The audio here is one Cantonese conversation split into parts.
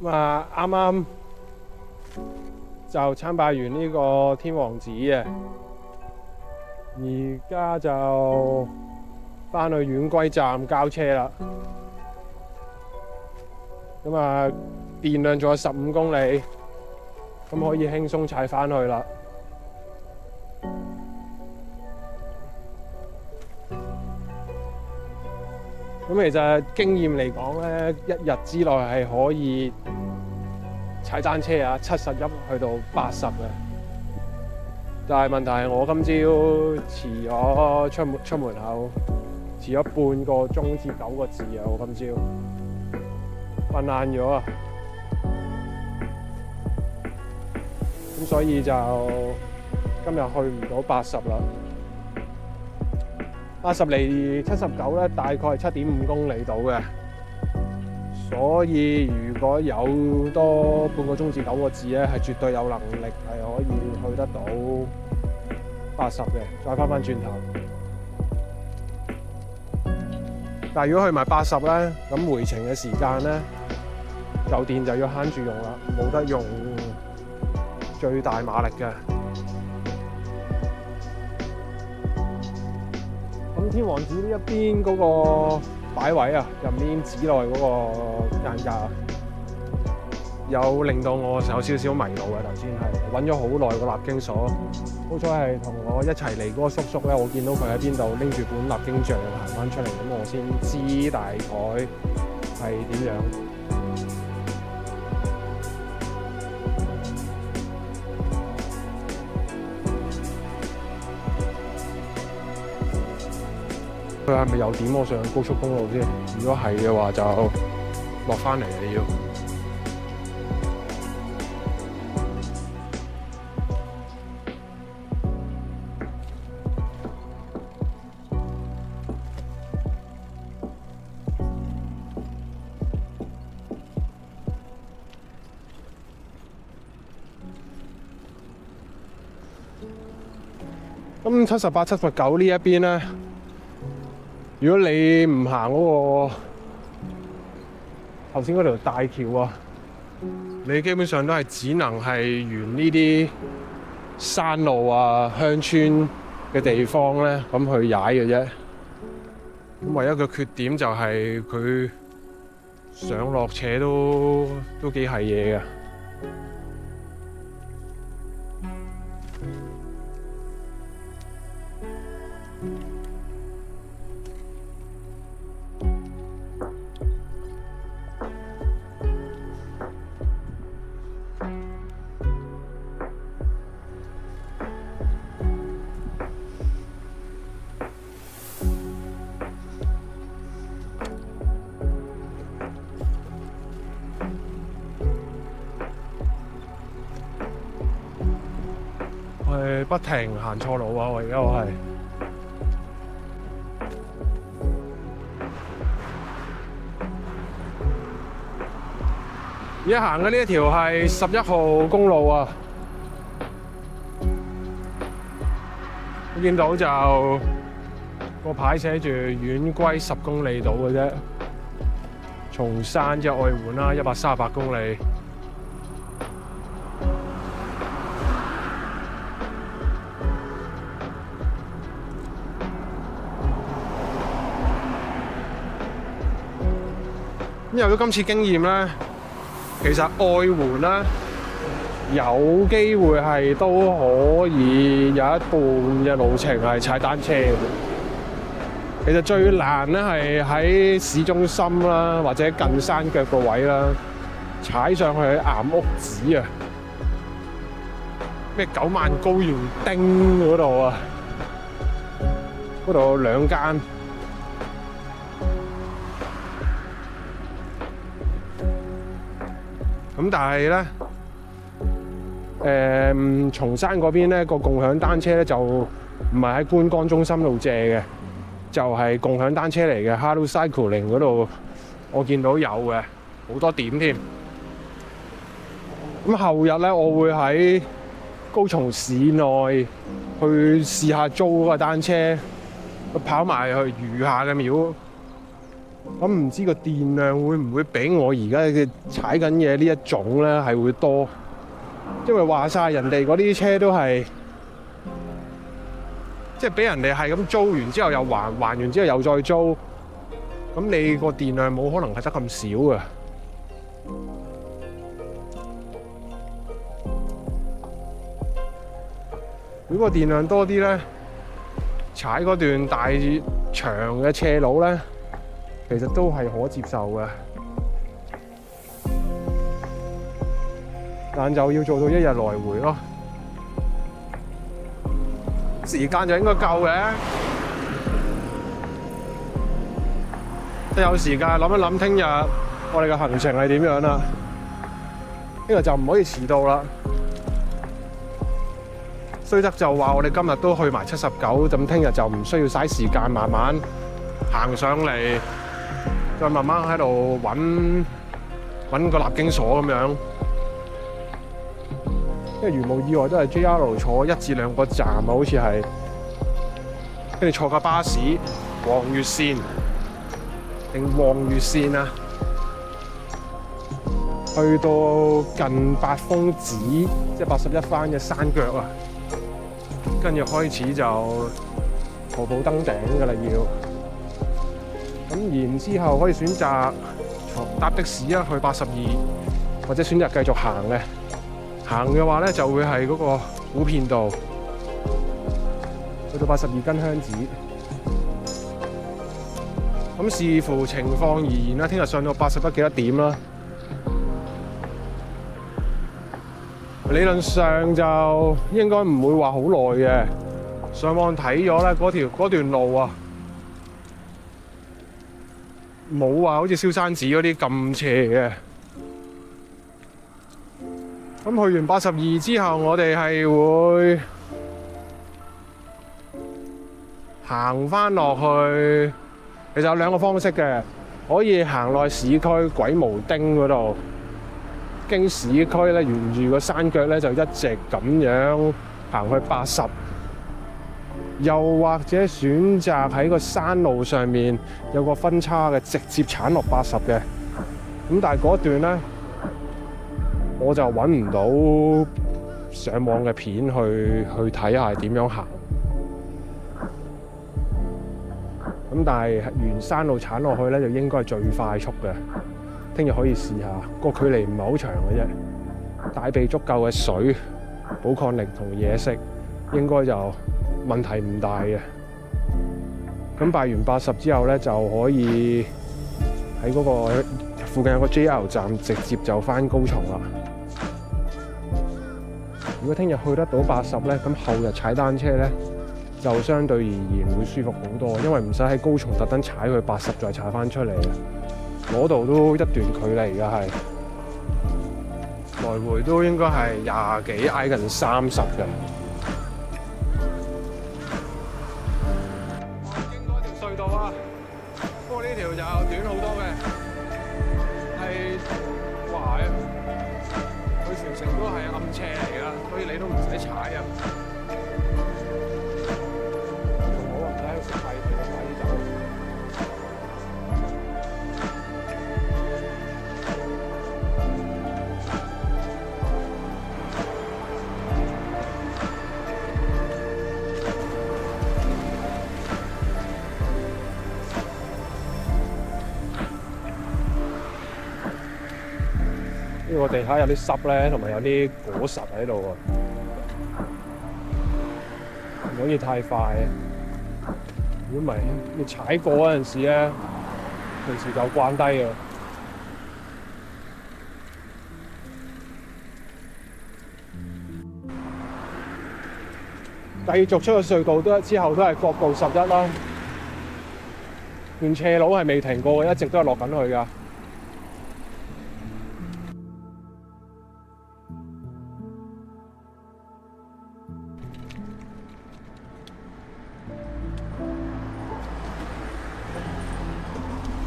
咁啊，啱啱就參拜完呢個天王寺嘅，而家就翻去遠歸站交車啦。咁啊，電量仲有15公里，咁可以輕鬆踩翻去啦。咁其實經驗嚟講咧，一日之內係可以踩單車啊，71去到80嘅。但係問題係我今朝遲咗出門口，遲咗半個鐘至9個字啊！我今朝瞓晏咗啊，咁所以就今日去唔到80啦。80離79咧，大概係7.5公里到嘅，所以如果有多半個鐘至9個字咧，係絕對有能力係可以去得到80嘅，再翻轉頭。但係如果去埋80咧，咁回程嘅時間咧，舊電就要慳住用啦，冇得用最大馬力嘅。咁天王寺呢一邊嗰個擺位啊，入面寺內嗰個間隔，有令到我有少少迷路嘅。頭先係揾咗好耐個立經鎖，好彩係同我一齊嚟嗰個叔叔咧，我見到佢喺邊度拎住本立經像行翻出嚟，咁我先知大概係點樣。佢係咪又點我上高速公路先？如果係嘅話，就落翻嚟啦要。咁78、79呢一邊咧，如果你唔行嗰個頭先嗰條大橋啊，你基本上都係只能係沿呢啲山路啊、鄉村嘅地方咧，咁去踩嘅啫。咁唯一嘅缺點就係佢上落斜都幾係嘢嘅。不停行錯路啊！而家我係而家行嘅呢一條係11號公路啊！我見到就個牌寫住遠歸10公里到嘅啫，松山即係愛媛啦，138公里。咁有咗今次經驗咧，其實愛媛咧有機會係都可以有一半嘅路程係踩單車嘅。其實最難咧係喺市中心啦，或者近山腳個位啦，踩上去岩屋寺啊，咩9萬高原丁嗰度啊，嗰度有2間。咁但係咧，松山嗰邊咧個共享單車咧就唔係喺觀光中心度借嘅，就係共享單車嚟嘅。Hello Cycling 嗰度我見到有嘅，好多點添。咁後日咧，我會喺高松市內去試下租嗰個單車，跑埋去餘下嘅廟。咁唔知個電量會唔會比我而家嘅踩緊嘅呢一種咧係會多？因為話晒人哋嗰啲車都係即係俾人哋係咁租完之後又還完之後又再租，咁你個電量冇可能係得咁少嘅。如果個電量多啲咧，踩嗰段大長嘅斜路咧，其實都係可接受嘅，但就要做到1日來回咯。時間就應該夠嘅，有時間諗一諗聽日我哋嘅行程係點樣啦。聽日就唔可以遲到啦。雖則就話我哋今日都去埋79，咁聽日就唔需要嘥時間，慢慢行上嚟，再慢慢喺度揾個立經所咁樣。因為如無意外都係 JR 坐1至2個站啊，好似係，跟住坐架巴士黃月線定旺月線啊，去到近八峰子，即係81番嘅山腳啊，跟住開始就徒步登頂㗎啦要。咁然之後可以選擇搭的士啊去82，或者選擇繼續行嘅。行嘅話咧，就會係嗰個古片道，去到82根香子。咁視乎情況而言啦，聽日上到81幾多點啦。理論上就應該唔會話好耐嘅。上網睇咗咧，嗰段路啊，冇話好似燒山寺嗰啲咁斜嘅。咁去完82之後，我哋係會行翻落去。其實有2個方式嘅，可以行落市區鬼無丁嗰度，經市區咧，沿住個山腳咧就一直咁樣行去80。又或者選擇喺個山路上面有個分叉嘅，直接鏟落80嘅。咁但係嗰段咧，我就揾唔到上網嘅片去睇下點樣行。咁但係沿山路鏟落去咧，就應該係最快速嘅。聽日可以試下，個距離唔係好長嘅啫，帶備足夠嘅水、寶礦力同嘢食，應該就問題唔大嘅。咁拜完80之後咧，就可以喺嗰個附近有個 JR 站，直接就返高松啦。如果聽日去得到80咧，咁後日踩單車咧就相對而言會舒服好多，因為唔使喺高松特登踩去80再踩翻出嚟，嗰度都一段距離㗎，係來回都應該係20幾挨近30嘅。經過條隧道啊，不過呢條就短好多嘅，係滑啊！佢全程都係暗斜嚟㗎，所以你都唔使踩啊。仲好啊，唔使喺度食廢氣，快啲走。呢個地下有啲濕咧，同埋有啲果實喺度喎，唔可以太快。如果唔係，你踩過嗰陣時咧，隨時就慣低嘅。繼續出個隧道之後都係國道11啦，段斜路係未停過嘅，一直都係落緊去㗎。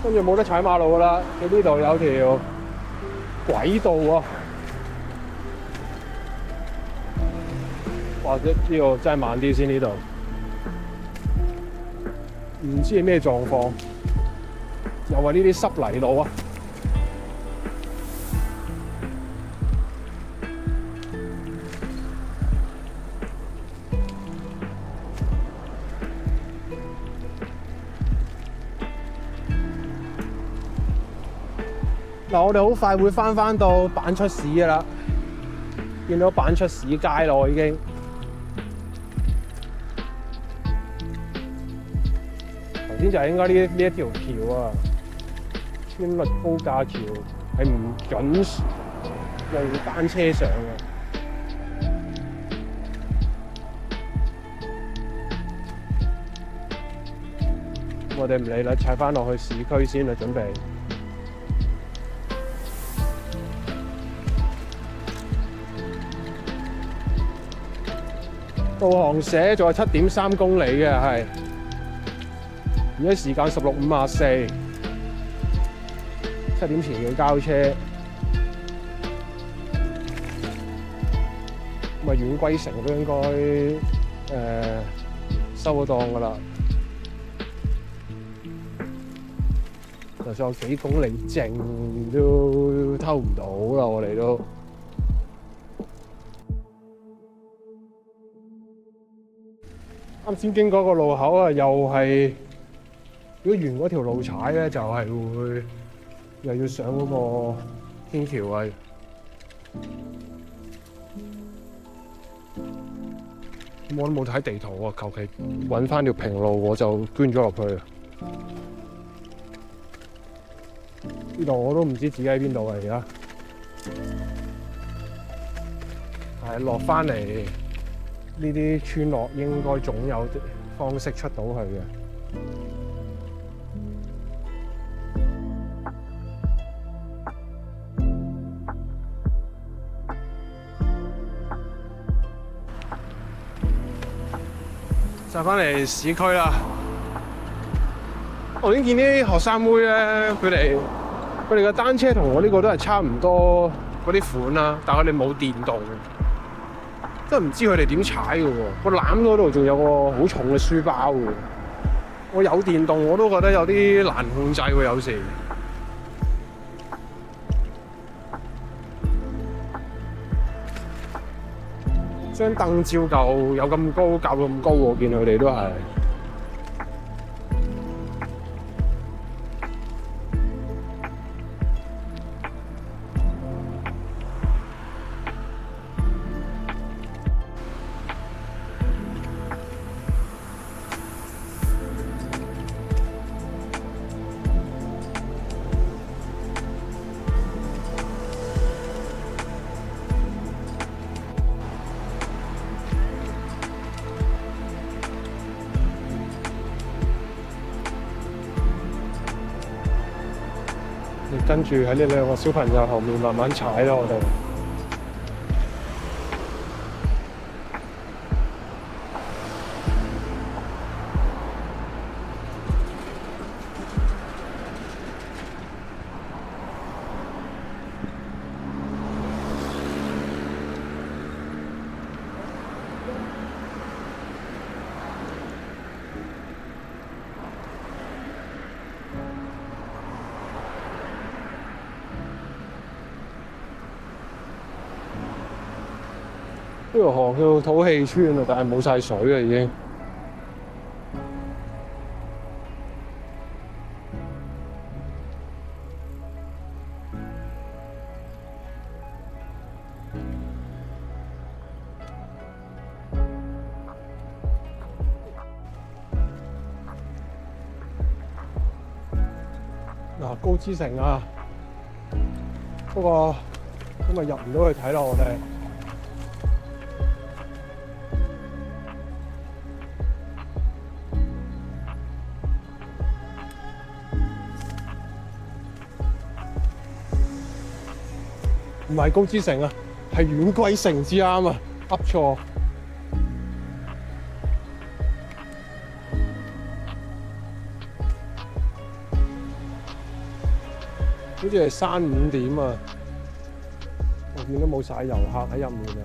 跟住冇得踩馬路㗎啦，佢呢度有條軌道喎，或者呢個真係慢啲先，呢度唔知係咩狀況，又係呢啲濕泥路啊！嗱，我哋好快會翻到板出市㗎啦，見到板出市街啦，我已經。頭先就係應該呢一條橋啊，村律高架橋係唔準用單車上嘅。我哋唔理啦，踩翻落去市區先啦，準備。導航寫仲有7.3公里嘅，係而家時間16:54，7點前要交車，咁啊遠歸城都應該收咗檔㗎啦，就算有幾公里剩都偷唔到啦，我哋都。啱先經過個路口啊，又係如果沿嗰條路踩咧，就係會又要上嗰個天橋啊。咁我都冇睇地圖啊，求其揾翻條平路我就捐咗落去啊。呢度我都唔知自己喺邊度啊，而家係落翻嚟。呢啲村落應該總有方式出到去嘅。就翻嚟市區啦。我已經見啲學生妹咧，佢哋嘅單車同我呢個都係差唔多嗰啲款啦，但係佢哋冇電動。真係唔知佢哋點踩嘅喎，個籃嗰度仲有個好重嘅書包嘅。我有電動我都覺得有啲難控制喎，有時。張凳照舊有咁高，較到咁高，我見佢哋都係。跟住喺呢兩個小朋友後面慢慢踩啦，我哋。呢條河叫土氣村啊，但係冇晒水啦已經。嗱，高知城啊，不過今日入唔到去睇啦，我哋。唔係高知城啊，係遠歸城至啱啊，噏錯。好似係3、5點啊，我見到冇晒遊客喺入面啊。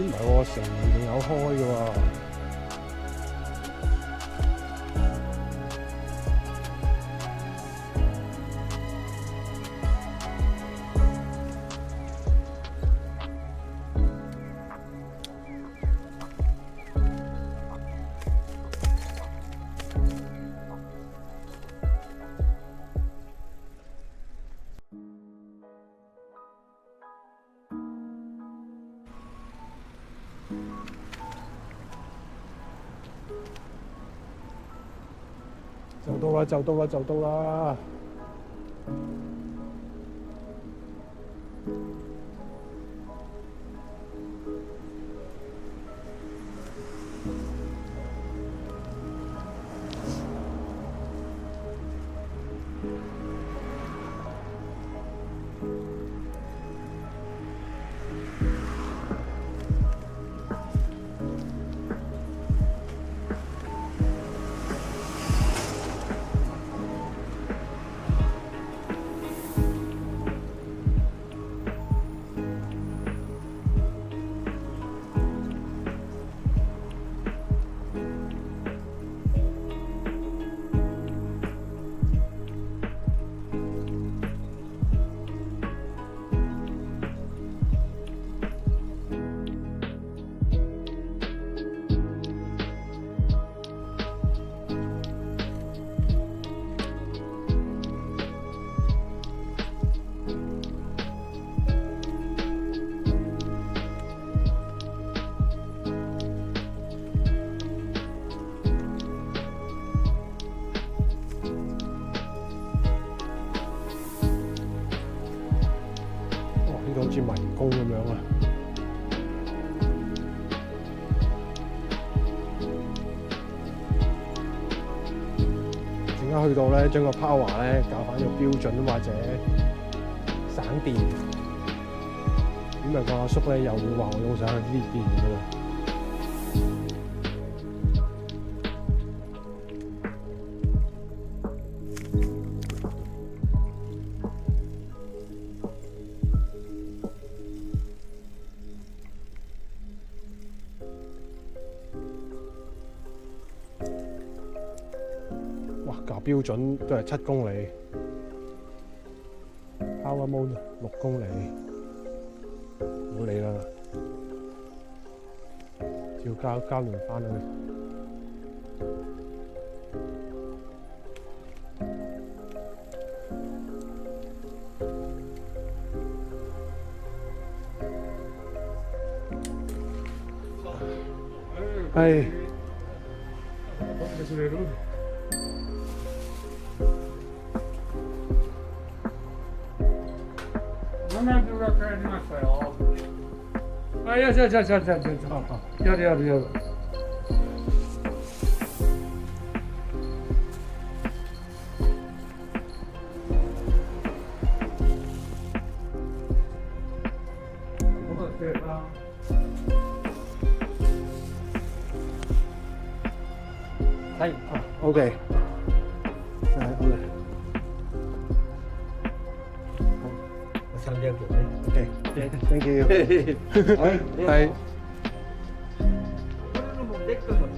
唔係喎，城仲有開嘅喎。就到啦，就到啦，就到啦！好似迷宮咁樣啊！陣間去到咧，將個 power 咧校翻個標準或者省電，咁啊個阿叔咧又會話我用晒佢啲電㗎啦。哇！校標準都係7公里 ，Power Mode 6公里，唔好理啦，照交完翻去。係。あ、いや、じゃあ、やる。はい、OK。OK。300円ね。OK。Thank you。はい。you